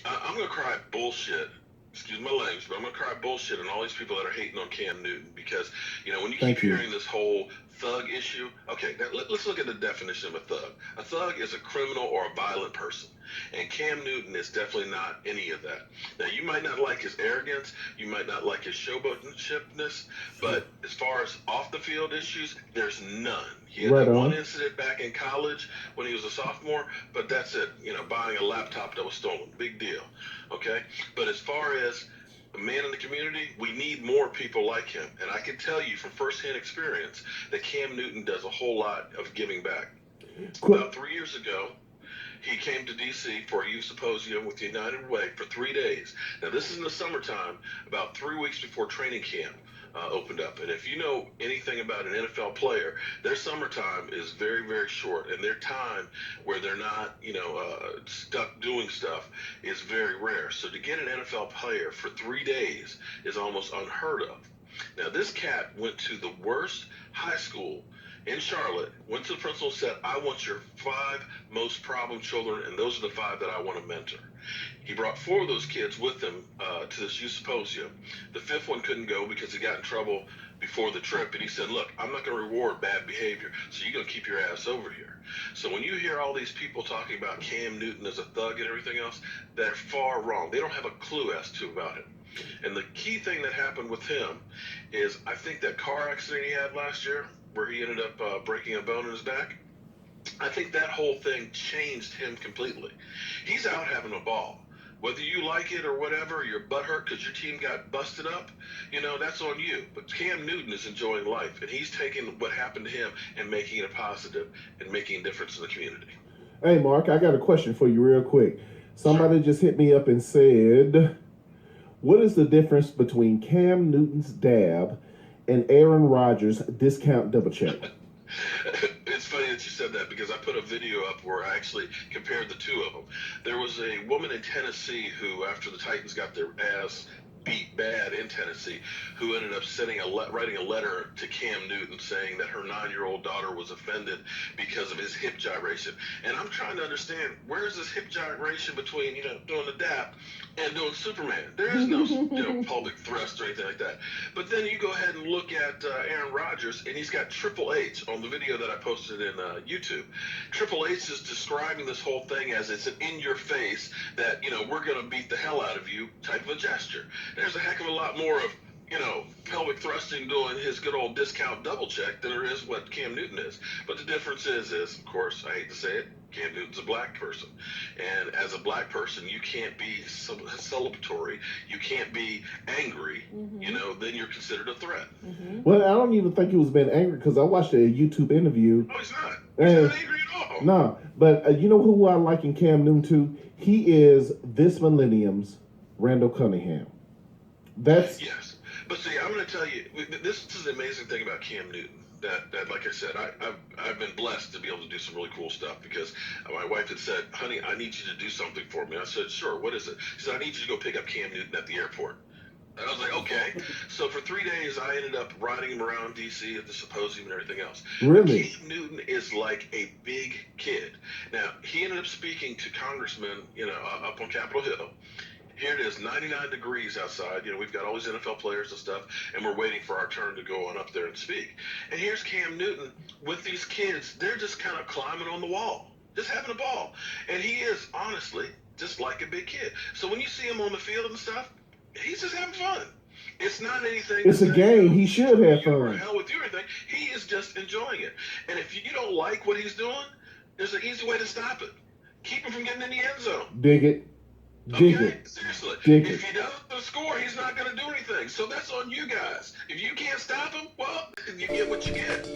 I'm going to cry bullshit. Excuse my language, but I'm going to cry bullshit on all these people that are hating on Cam Newton because, when you keep hearing this whole thug issue, okay, now let's look at the definition of a thug. A thug is a criminal or a violent person. And Cam Newton is definitely not any of that. Now, you might not like his arrogance, you might not like his showboatiness, but as far as off the field issues, there's none. He had that one incident back in college when he was a sophomore, but that's it. Buying a laptop that was stolen, big deal. Okay, but as far as a man in the community, we need more people like him. And I can tell you from firsthand experience that Cam Newton does a whole lot of giving back. About 3 years ago, he came to D.C. for a youth symposium with United Way for 3 days. Now, this is in the summertime, about 3 weeks before training camp opened up. And if you know anything about an NFL player, their summertime is very, very short. And their time where they're not, stuck doing stuff is very rare. So to get an NFL player for 3 days is almost unheard of. Now, this cat went to the worst high school in Charlotte, went to the principal and said, I want your 5 most problem children, and those are the 5 that I want to mentor. He brought 4 of those kids with him to this youth symposium. The 5th one couldn't go because he got in trouble before the trip, and he said, look, I'm not going to reward bad behavior, so you're going to keep your ass over here. So when you hear all these people talking about Cam Newton as a thug and everything else, they're far wrong. They don't have a clue as to about him. And the key thing that happened with him is I think that car accident he had last year, where he ended up breaking a bone in his back, I think that whole thing changed him completely. He's out having a ball. Whether you like it or whatever, you're butthurt because your team got busted up, that's on you. But Cam Newton is enjoying life, and he's taking what happened to him and making it a positive and making a difference in the community. Hey, Mark, I got a question for you real quick. Somebody just hit me up and said, what is the difference between Cam Newton's dab and Aaron Rodgers' discount double check? It's funny that you said that because I put a video up where I actually compared the two of them. There was a woman in Tennessee who, after the Titans got their ass beat bad in Tennessee, who ended up writing a letter to Cam Newton saying that her 9-year-old daughter was offended because of his hip gyration. And I'm trying to understand, where is this hip gyration between, doing the dap and doing Superman? There is no, pelvic thrust or anything like that. But then you go ahead and look at Aaron Rodgers, and he's got Triple H on the video that I posted in YouTube. Triple H is describing this whole thing as it's an in-your-face that, we're going to beat the hell out of you type of a gesture. There's a heck of a lot more of, pelvic thrusting doing his good old discount double check than there is what Cam Newton is. But the difference is, of course, I hate to say it, Cam Newton's a black person. And as a black person, you can't be celebratory. You can't be angry. Mm-hmm. Then you're considered a threat. Mm-hmm. Well, I don't even think he was being angry because I watched a YouTube interview. No, he's not. He's not angry at all. No, but you know who I like in Cam Newton too? He is this millennium's Randall Cunningham. Yes. But see, I'm going to tell you, this is the amazing thing about Cam Newton. That like I said, I've been blessed to be able to do some really cool stuff because my wife had said, honey, I need you to do something for me. I said, sure, what is it? She said, I need you to go pick up Cam Newton at the airport. And I was like, okay. So for 3 days, I ended up riding him around D.C. at the symposium and everything else. Really? Cam Newton is like a big kid. Now, he ended up speaking to congressmen, up on Capitol Hill. Here it is, 99 degrees outside. We've got all these NFL players and stuff, and we're waiting for our turn to go on up there and speak. And here's Cam Newton with these kids. They're just kind of climbing on the wall, just having a ball. And he is, honestly, just like a big kid. So when you see him on the field and stuff, he's just having fun. It's not anything. It's a game. He should have fun. Hell with you or anything. He is just enjoying it. And if you don't like what he's doing, there's an easy way to stop it. Keep him from getting in the end zone. Dig it. Okay, seriously. If he doesn't score, he's not going to do anything. So that's on you guys. If you can't stop him, well, you get what you get.